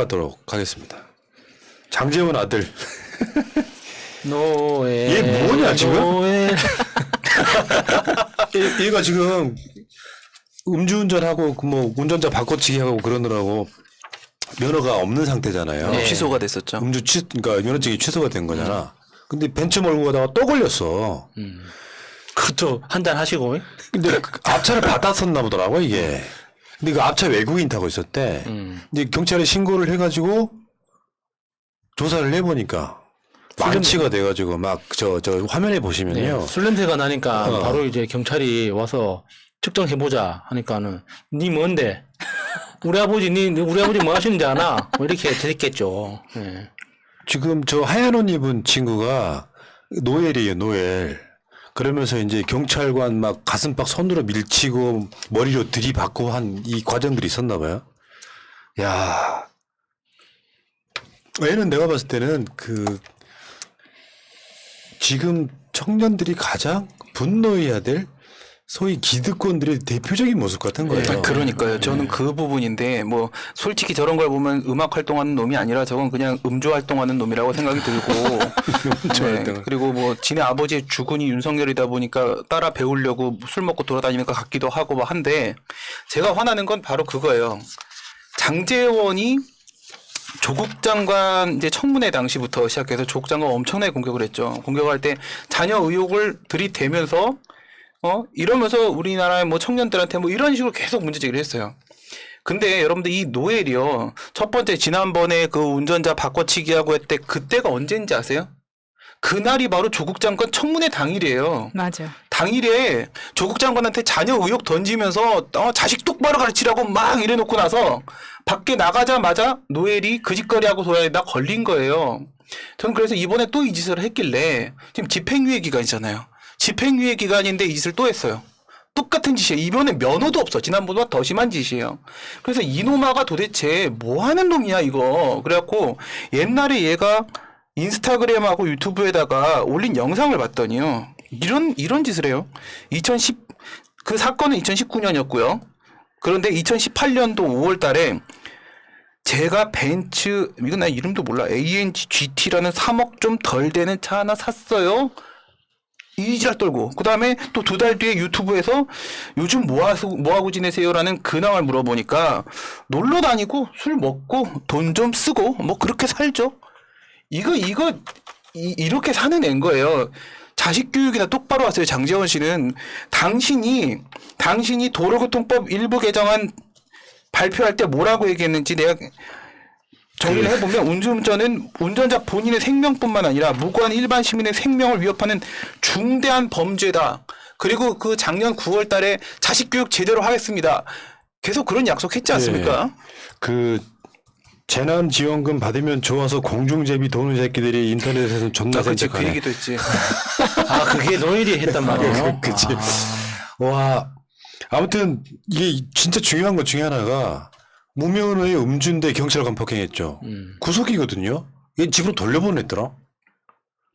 하도록 하겠습니다. 장재원 아들. 노엘. 얘 뭐냐 지금? 노엘. 얘가 지금 음주운전하고 뭐 운전자 바꿔치기 하고 그러느라고 면허가 없는 상태잖아요. 네. 취소가 됐었죠. 그러니까 면허증이 취소가 된 거잖아. 근데 벤츠 몰고 가다가 또 걸렸어. 그것도 한잔 하시고. 근데 그 앞차를 받았었나 보더라고 이게. 근데 그 앞차 외국인 타고 있었대. 이제 경찰에 신고를 해가지고 조사를 해보니까 만취가 돼가지고 막 저 화면에 보시면요. 네. 술 냄새가 나니까 어. 바로 이제 경찰이 와서 측정해보자 하니까는 니 뭔데? 우리 아버지 뭐 하시는지 아나? 뭐 이렇게 됐겠죠. 네. 지금 저 하얀 옷 입은 친구가 노엘이에요, 노엘. 그러면서 이제 경찰관 막 가슴팍 손으로 밀치고 머리로 들이받고 한 이 과정들이 있었나 봐요. 야, 얘는 내가 봤을 때는 지금 청년들이 가장 분노해야 될 소위 기득권들의 대표적인 모습 같은 거예요. 그러니까요. 저는 그 부분인데 뭐 솔직히 저런 걸 보면 음악 활동하는 놈이 아니라 저건 그냥 음주 활동하는 놈이라고 생각이 들고 네. 그리고 뭐 지네 아버지의 주군이 윤석열이다 보니까 따라 배우려고 술 먹고 돌아다니는 것 같기도 하고 뭐 한데 제가 화나는 건 바로 그거예요. 장제원이 조국 장관 이제 청문회 당시부터 시작해서 조국 장관 엄청나게 공격을 했죠. 공격할 때 자녀 의혹을 들이대면서 이러면서 우리나라의 뭐 청년들한테 뭐 이런 식으로 계속 문제 제기를 했어요. 근데 여러분들 이 노엘이요. 첫 번째 지난번에 그 운전자 바꿔치기하고 했대 그때가 언제인지 아세요? 그날이 바로 조국 장관 청문회 당일이에요. 맞아. 당일에 조국 장관한테 자녀 의혹 던지면서 자식 똑바로 가르치라고 막 이래놓고 나서 밖에 나가자마자 노엘이 그 짓거리하고 돌아다니다 걸린 거예요. 저는 그래서 이번에 또 이 짓을 했길래 지금 집행유예 기간이잖아요. 집행유예 기간인데 이 짓을 또 했어요. 똑같은 짓이에요. 이번에 면허도 없어. 지난번보다 더 심한 짓이에요. 그래서 이놈아가 도대체 뭐 하는 놈이야 이거. 그래갖고 옛날에 얘가 인스타그램하고 유튜브에다가 올린 영상을 봤더니요. 이런 짓을 해요. 그 사건은 2019년이었고요. 그런데 2018년도 5월 달에 제가 벤츠, 이건 나 이름도 몰라. ANG GT라는 3억 좀 덜 되는 차 하나 샀어요. 이지랄 떨고. 그 다음에 또 2달 뒤에 유튜브에서 요즘 뭐 하고 지내세요? 라는 근황을 물어보니까 놀러 다니고 술 먹고 돈 좀 쓰고 뭐 그렇게 살죠. 이렇게 사는 애인 거예요. 자식 교육이나 똑바로 왔어요. 장제원 씨는 당신이 도로교통법 일부 개정안 발표할 때 뭐라고 얘기했는지 내가 정리를 해보면 음주운전은 운전자 본인의 생명뿐만 아니라 무고한 일반 시민의 생명을 위협하는 중대한 범죄다. 그리고 그 작년 9월 달에 자식 교육 제대로 하겠습니다. 계속 그런 약속했지 않습니까? 네. 그 재난지원금 받으면 좋아서 공중제비 도는 새끼들이 인터넷에서 존나 그치, 그 생각하네. 얘기도 있지. 아, 그게 노엘이 했단 말이에요? 그치. 와, 아무튼 이게 진짜 중요한 것 중에 하나가 무면허의 음주인데 경찰관 폭행했죠. 구속이거든요. 얘 집으로 돌려보냈더라.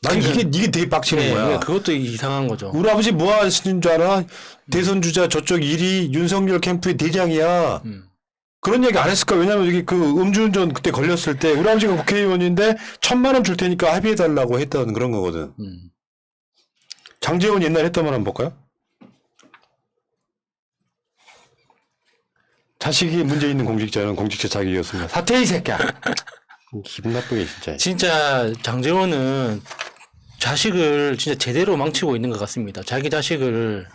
난 이게 되게 빡치는 네, 거야. 그것도 이상한 거죠. 우리 아버지 뭐 하시는 줄 알아? 대선 주자 저쪽 1위 윤석열 캠프의 대장이야. 그런 얘기 안 했을까? 왜냐면 여기 그 음주운전 그때 걸렸을 때 우리 아버지가 국회의원인데 1,000만 원 줄 테니까 합의해달라고 했던 그런 거거든. 장제원 옛날에 했던 말 한번 볼까요? 자식이 문제 있는 공직자는 공직자 자격이었습니다. 사퇴 이 새끼야. 기분 나쁘게 진짜. 진짜 장제원은 자식을 진짜 제대로 망치고 있는 것 같습니다. 자기 자식을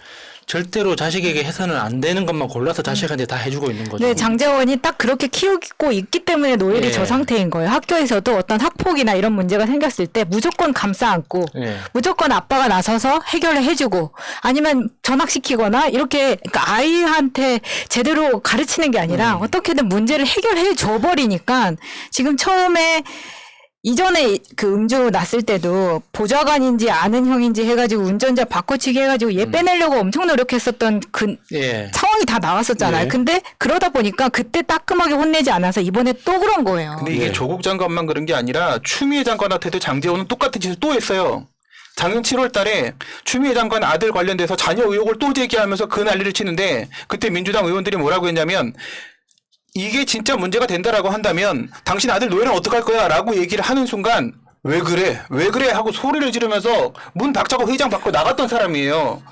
절대로 자식에게 해서는 안 되는 것만 골라서 자식한테 다 해주고 있는 거죠. 네, 장제원이 딱 그렇게 키우고 있기 때문에 노엘이 네. 저 상태인 거예요. 학교에서도 어떤 학폭이나 이런 문제가 생겼을 때 무조건 감싸 안고 네. 무조건 아빠가 나서서 해결을 해주고 아니면 전학시키거나 이렇게 그러니까 아이한테 제대로 가르치는 게 아니라 어떻게든 문제를 해결해 줘버리니까 지금 처음에 이전에 그 음주 났을 때도 보좌관인지 아는 형인지 해가지고 운전자 바꿔치기 해가지고 얘 빼내려고 엄청 노력했었던 그 예. 상황이 다 나왔었잖아요. 네. 근데 그러다 보니까 그때 따끔하게 혼내지 않아서 이번에 또 그런 거예요. 근데 이게 조국 장관만 그런 게 아니라 추미애 장관한테도 장제원은 똑같은 짓을 또 했어요. 작년 7월 달에 추미애 장관 아들 관련돼서 자녀 의혹을 또 제기하면서 그 난리를 치는데 그때 민주당 의원들이 뭐라고 했냐면 이게 진짜 문제가 된다라고 한다면 당신 아들 노예는 어떡할 거야 라고 얘기를 하는 순간 왜 그래? 왜 그래? 하고 소리를 지르면서 문 박차고 회의장 밖으로 나갔던 사람이에요.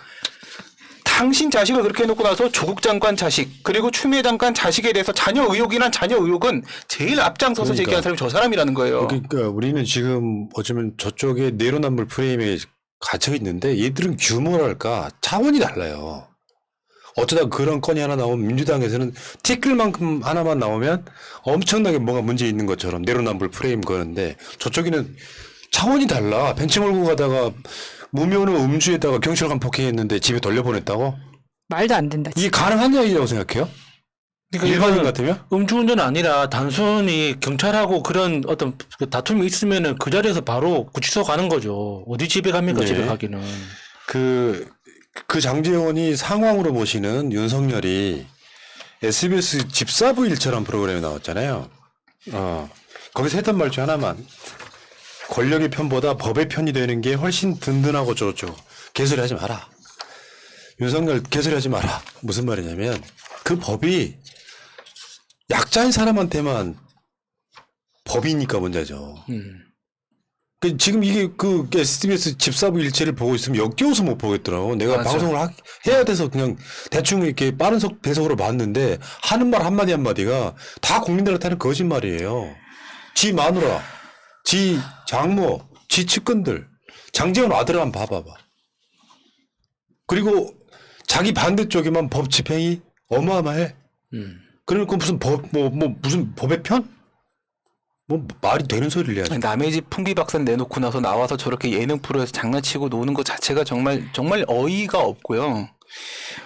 당신 자식을 그렇게 해놓고 나서 조국 장관 자식 그리고 추미애 장관 자식에 대해서 자녀 의혹이란 자녀 의혹은 제일 앞장서서 그러니까. 제기한 사람이 저 사람이라는 거예요. 그러니까 우리는 지금 어쩌면 저쪽에 내로남불 프레임에 갇혀 있는데 얘들은 규모랄까 차원이 달라요. 어쩌다 그런 건이 하나 나오면 민주당에서는 티끌만큼 하나만 나오면 엄청나게 뭐가 문제 있는 것처럼 내로남불 프레임 거는데 저쪽에는 차원이 달라. 벤치 몰고 가다가 무면허 음주에다가 경찰관 폭행했는데 집에 돌려보냈다고? 말도 안 된다. 이게 가능한 이야기라고 생각해요? 그러니까 일반인 이거는 같으면? 음주운전은 아니라 단순히 경찰하고 그런 어떤 그 다툼이 있으면은 그 자리에서 바로 구치소 가는 거죠. 어디 집에 갑니까? 네. 집에 가기는. 그 장제원이 상황으로 모시는 윤석열이 SBS 집사부 일처럼 프로그램에 나왔잖아요. 거기서 했던 말 중 하나만. 권력의 편보다 법의 편이 되는 게 훨씬 든든하고 좋죠. 개소리 하지 마라. 윤석열 개소리 하지 마라. 무슨 말이냐면 그 법이 약자인 사람한테만 법이니까 문제죠. 지금 이게 그 SBS 집사부 일체를 보고 있으면 역겨워서 못 보겠더라고. 내가 맞아. 방송을 해야 돼서 그냥 대충 이렇게 빠른 배속으로 봤는데 하는 말 한마디 한마디가 다 국민들한테 하는 거짓말이에요. 지 마누라, 지 장모, 지 측근들, 장제원 아들 한번 봐봐봐. 그리고 자기 반대쪽에만 법 집행이 어마어마해. 그러니까 무슨 무슨 법의 편? 뭐 말이 되는 소리를 해야지. 남의 집 풍비박산 내놓고 나서 나와서 저렇게 예능 프로에서 장난치고 노는 것 자체가 정말 어이가 없고요.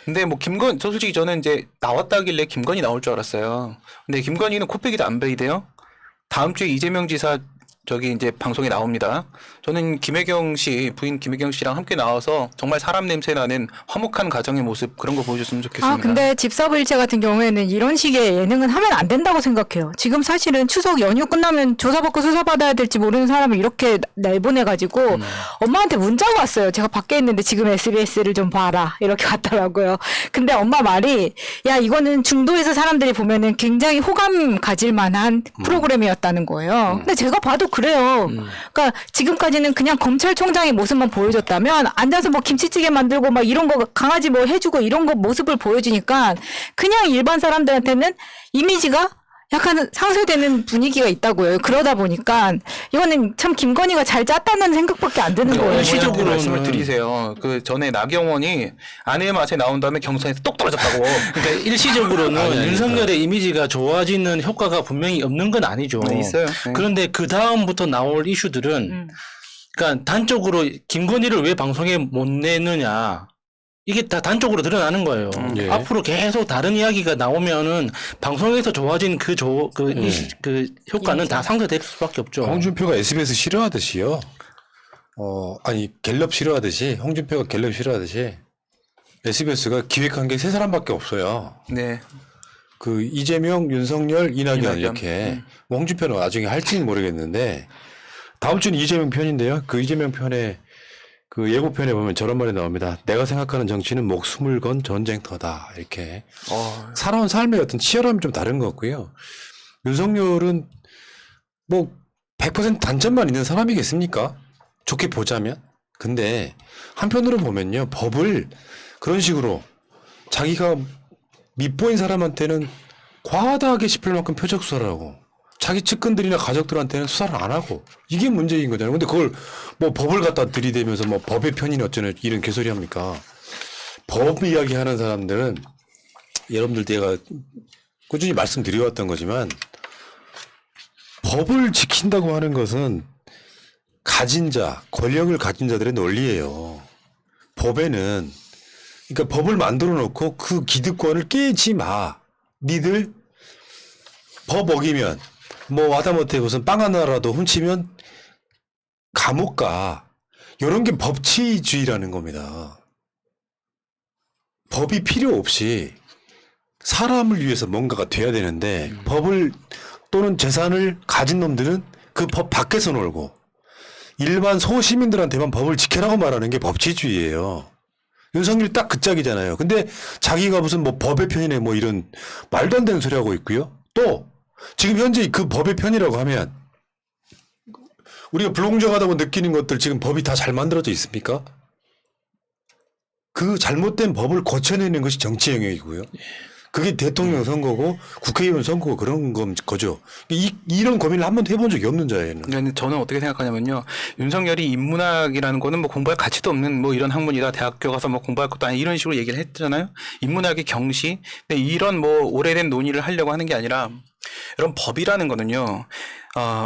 근데 뭐 저 솔직히 저는 이제 나왔다길래 김건희 나올 줄 알았어요. 근데 김건희는 코빼기도 안 베이대요. 다음 주에 이재명 지사 저기 이제 방송에 나옵니다. 저는 김혜경 씨, 부인 김혜경 씨랑 함께 나와서 정말 사람 냄새 나는 화목한 가정의 모습 그런 거 보여줬으면 좋겠습니다. 아, 근데 집사부일체 같은 경우에는 이런 식의 예능은 하면 안 된다고 생각해요. 지금 사실은 추석 연휴 끝나면 조사받고 수사받아야 될지 모르는 사람을 이렇게 내보내가지고 엄마한테 문자가 왔어요. 제가 밖에 있는데 지금 SBS를 좀 봐라. 이렇게 왔더라고요. 근데 엄마 말이 야, 이거는 중도에서 사람들이 보면은 굉장히 호감 가질 만한 프로그램이었다는 거예요. 근데 제가 봐도 그래요. 그러니까 지금까지는 그냥 검찰총장의 모습만 보여줬다면 앉아서 뭐 김치찌개 만들고 막 이런 거 강아지 뭐 해주고 이런 거 모습을 보여주니까 그냥 일반 사람들한테는 이미지가 약간 상쇄되는 분위기가 있다고요. 그러다 보니까 이거는 참 김건희가 잘 짰다는 생각밖에 안 드는 거예요. 일시적으로 그거는- 말씀을 드리세요. 그 전에 나경원이 아내의 맛에 나온 다음에 경선에서 똑 떨어졌다고. 그러니까 일시적으로는 아니, 윤석열의 이미지가 좋아지는 효과가 분명히 없는 건 아니죠. 네, 있어요. 네. 그런데 그 다음부터 나올 이슈들은 그러니까 단적으로 김건희를 왜 방송에 못 내느냐. 이게 다 단적으로 드러나는 거예요. 예. 앞으로 계속 다른 이야기가 나오면은 방송에서 좋아진 그 효과는 다 상쇄될 수밖에 없죠. 홍준표가 SBS 싫어하듯이요. 아니 갤럽 싫어하듯이 홍준표가 갤럽 싫어하듯이 SBS가 기획한 게 세 사람밖에 없어요. 네. 그 이재명, 윤석열, 이낙연 이낙연. 이렇게. 뭐 홍준표는 나중에 할지는 모르겠는데 다음 주는 이재명 편인데요. 그 이재명 편에 그 예고편에 보면 저런 말이 나옵니다. 내가 생각하는 정치는 목숨을 건 전쟁터다. 이렇게. 살아온 삶의 어떤 치열함이 좀 다른 것 같고요. 윤석열은 뭐 100% 단점만 있는 사람이겠습니까? 좋게 보자면. 근데 한편으로 보면요. 법을 그런 식으로 자기가 밑보인 사람한테는 과하다하게 짚을 만큼 표적 수사를 하고 자기 측근들이나 가족들한테는 수사를 안 하고 이게 문제인 거잖아요. 근데 그걸 뭐 법을 갖다 들이대면서 뭐 법의 편이니 어쩌네 이런 개소리 합니까? 법 이야기 하는 사람들은 여러분들 제가 꾸준히 말씀드려왔던 거지만 법을 지킨다고 하는 것은 가진 자, 권력을 가진 자들의 논리예요. 법에는 그러니까 법을 만들어 놓고 그 기득권을 깨지 마. 니들 법 어기면 뭐 하다못해 무슨 빵 하나라도 훔치면 감옥 가. 이런 게 법치주의라는 겁니다. 법이 필요 없이 사람을 위해서 뭔가가 돼야 되는데 법을 또는 재산을 가진 놈들은 그 법 밖에서 놀고 일반 소시민들한테만 법을 지켜라고 말하는 게 법치주의예요. 윤석열이 딱 그 짝이잖아요. 근데 자기가 무슨 뭐 법의 편이네 뭐 이런 말도 안 되는 소리 하고 있고요. 또 지금 현재 그 법의 편이라고 하면 우리가 불공정하다고 느끼는 것들 지금 법이 다 잘 만들어져 있습니까? 그 잘못된 법을 고쳐내는 것이 정치 영역이고요. 그게 대통령 선거고 국회의원 선거고 그런 거죠. 이런 고민을 한 번도 해본 적이 없는 자예는. 그러니까 저는 어떻게 생각하냐면요. 윤석열이 인문학이라는 거는 뭐 공부할 가치도 없는 뭐 이런 학문이다. 대학교 가서 뭐 공부할 것도 아니 이런 식으로 얘기를 했잖아요. 인문학의 경시. 근데 이런 뭐 오래된 논의를 하려고 하는 게 아니라 이런 법이라는 거는요.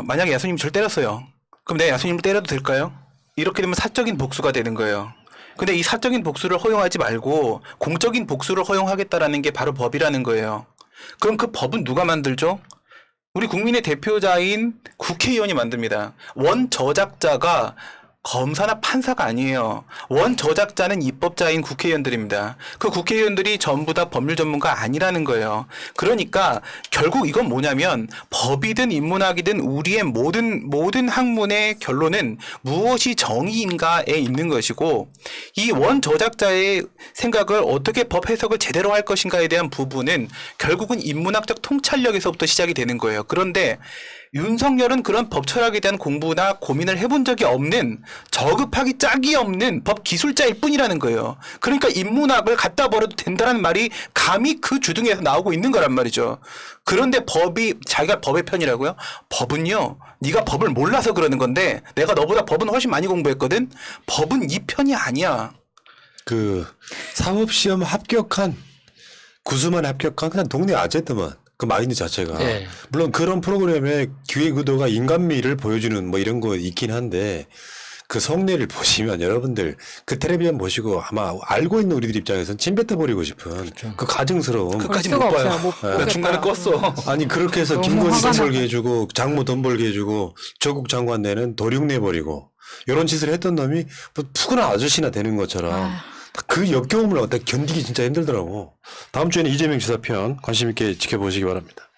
만약에 야수님 저를 때렸어요. 그럼 내가 야수님을 때려도 될까요? 이렇게 되면 사적인 복수가 되는 거예요. 근데 이 사적인 복수를 허용하지 말고 공적인 복수를 허용하겠다라는 게 바로 법이라는 거예요. 그럼 그 법은 누가 만들죠? 우리 국민의 대표자인 국회의원이 만듭니다. 원 저작자가 검사나 판사가 아니에요. 원 저작자는 입법자인 국회의원들입니다. 그 국회의원들이 전부 다 법률 전문가 아니라는 거예요. 그러니까 결국 이건 뭐냐면 법이든 인문학이든 우리의 모든 학문의 결론은 무엇이 정의인가에 있는 것이고 이 원 저작자의 생각을 어떻게 법 해석을 제대로 할 것인가에 대한 부분은 결국은 인문학적 통찰력에서부터 시작이 되는 거예요. 그런데 윤석열은 그런 법 철학에 대한 공부나 고민을 해본 적이 없는 저급하기 짝이 없는 법 기술자일 뿐이라는 거예요. 그러니까 인문학을 갖다 버려도 된다는 말이 감히 그 주둥이에서 나오고 있는 거란 말이죠. 그런데 자기가 법의 편이라고요? 법은요. 네가 법을 몰라서 그러는 건데 내가 너보다 법은 훨씬 많이 공부했거든. 법은 이 편이 아니야. 그 사법시험 합격한 구수만 합격한 그냥 동네 아재들만 그 마인드 자체가 네. 물론 그런 프로그램의 기획 의도가 인간미를 보여주는 뭐 이런 거 있긴 한데 그 성례를 보시면 여러분들 그 텔레비전 보시고 아마 알고 있는 우리들 입장에서는 침 뱉어버리고 싶은 그 가증스러움 끝까지 볼 못 수가 봐요. 없어요. 못 나 보겠다. 중간에 껐어. 아니 그렇게 해서 너무 김건희 화가 돈 벌게 나. 해주고 장모 돈 벌게 해주고 조국 장관 내는 도륙 내버리고 이런 짓을 했던 놈이 뭐 푸근한 아저씨나 되는 것처럼 그 역겨움을 갖다 견디기 진짜 힘들더라고. 다음 주에는 이재명 지사 편 관심 있게 지켜보시기 바랍니다.